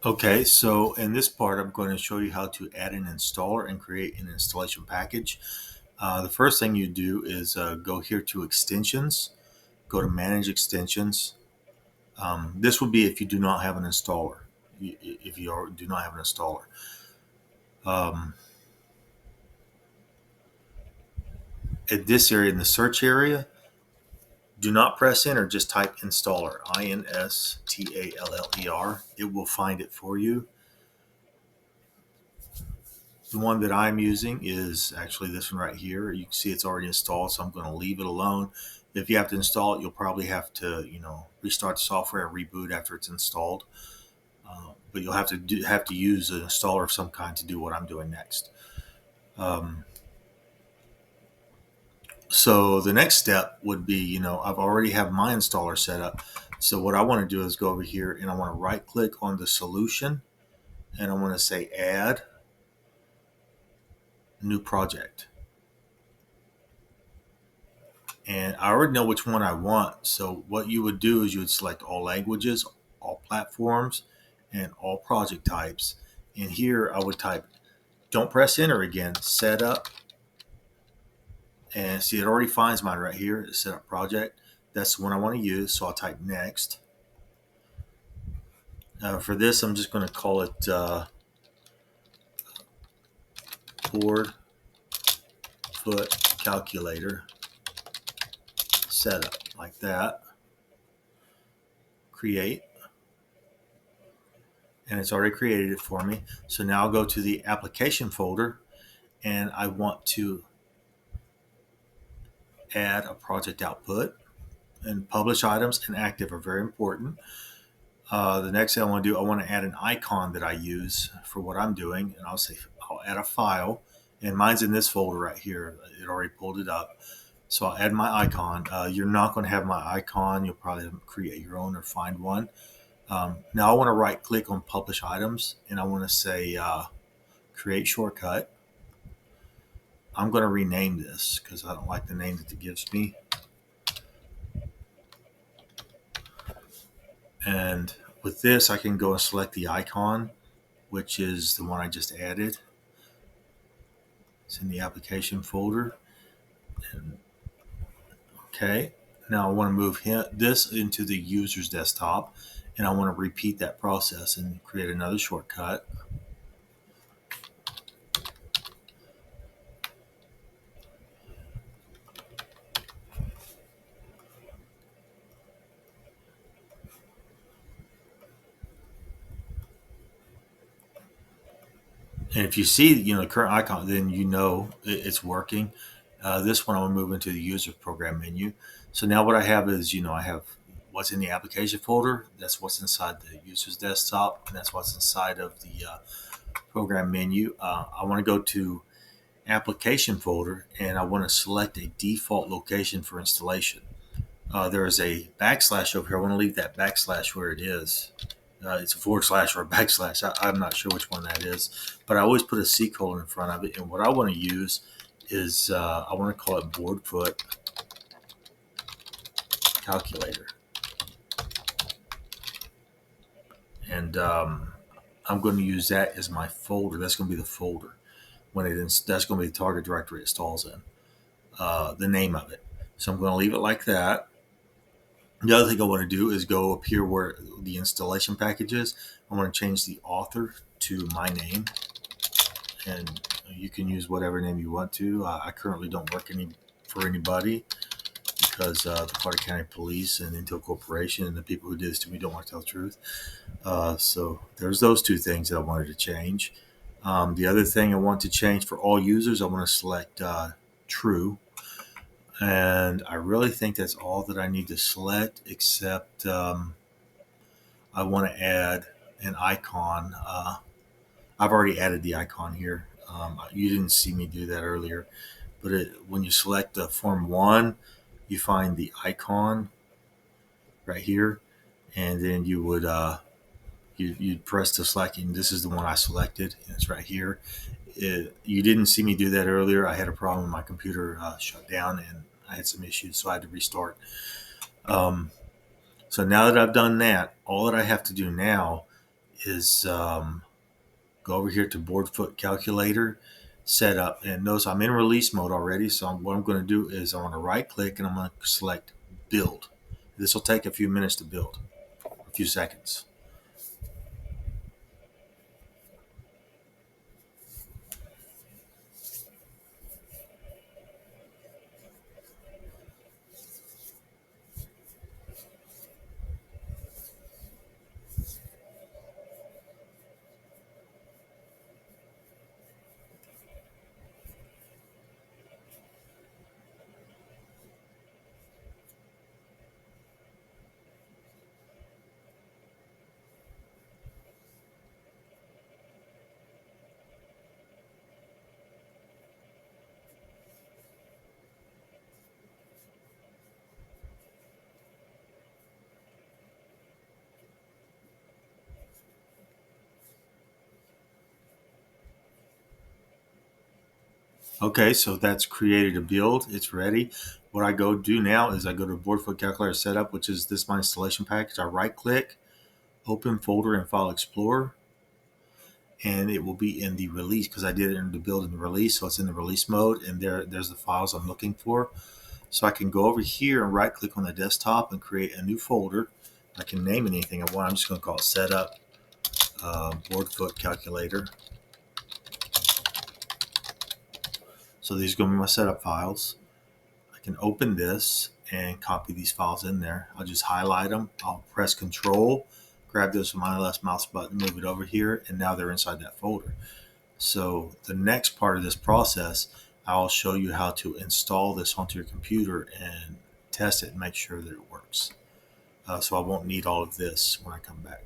Okay, so in this part, I'm going to show you how to add an installer and create an installation package. The first thing you do is go here to extensions, go to manage extensions. This would be if you do not have an installer, if you do not have an installer. Um, at this area, in the search area, do not press enter, just type installer, installer. It will find it for you. The one that I'm using is actually this one right here. You can see it's already installed, so I'm going to leave it alone. If you have to install it, you'll probably have to, restart the software and reboot after it's installed. But you'll have to use an installer of some kind to do what I'm doing next. Um, so the next step would be, I've already have my installer set up. So what I want to do is go over here and I want to right click on the solution and I want to say add new project. And I already know which one I want. So what you would do is you would select all languages, all platforms, and all project types. And here I would type, don't press enter again, setup. And see, it already finds mine right here, setup project. That's the one I want to use. So I'll type next. For this, I'm just going to call it Boardfoot calculator setup, like that. Create. And it's already created it for me. So now I'll go to the application folder and I want to add a project output. And publish items and active are very important. The next thing I want to do, I want to add an icon that I use for what I'm doing. And I'll add a file. And mine's in this folder right here. It already pulled it up. So I'll add my icon. You're not going to have my icon. You'll probably create your own or find one. Now I want to right click on publish items and I want to say create shortcut. I'm going to rename this because I don't like the name that it gives me. And with this, I can go and select the icon, which is the one I just added. It's in the application folder. And, okay. Now I want to move this into the user's desktop, and I want to repeat that process and create another shortcut. And if you see, the current icon, then it's working. This one, I'm going to move into the user program menu. So now what I have is, I have what's in the application folder. That's what's inside the user's desktop. And that's what's inside of the program menu. I want to go to application folder and I want to select a default location for installation. There is a backslash over here. I want to leave that backslash where it is. It's a forward slash or a backslash. I'm not sure which one that is, but I always put a C colon in front of it. And what I want to use is I want to call it Boardfoot calculator. And I'm going to use that as my folder. That's going to be the folder that's going to be the target directory it installs in. The name of it. So I'm going to leave it like that. The other thing I want to do is go up here where the installation package is. I want to change the author to my name, and you can use whatever name you want to. I currently don't work for anybody because the Carter County Police and Intel Corporation and the people who did this to me don't want to tell the truth. So there's those two things that I wanted to change. The other thing I want to change for all users, I want to select true. And I really think that's all that I need to select, except I want to add an icon. I've already added the icon here. You didn't see me do that earlier, but when you select Form 1, you find the icon right here, and then you'd press the selecting. This is the one I selected, and it's right here. You didn't see me do that earlier. I had a problem. My computer shut down, and I had some issues, so I had to restart. So now that I've done that, all that I have to do now is go over here to Boardfoot calculator, setup, and notice I'm in release mode already. So what I'm going to do is I'm going to right click and I'm going to select build. This will take a few minutes to build, a few seconds. Okay, so that's created a build. It's ready. What I go do now is I go to Boardfoot calculator setup, which is this my installation package. I right click, open folder and file explorer, and it will be in the release because I did it in the build and the release. So it's in the release mode, and there's the files I'm looking for. So I can go over here and right click on the desktop and create a new folder. I can name it anything I want. I'm just going to call it setup Boardfoot calculator. So these are going to be my setup files. I can open this and copy these files in there. I'll just highlight them. I'll press Control, grab this with my left mouse button, move it over here, and now they're inside that folder. So the next part of this process, I'll show you how to install this onto your computer and test it and make sure that it works. So I won't need all of this when I come back.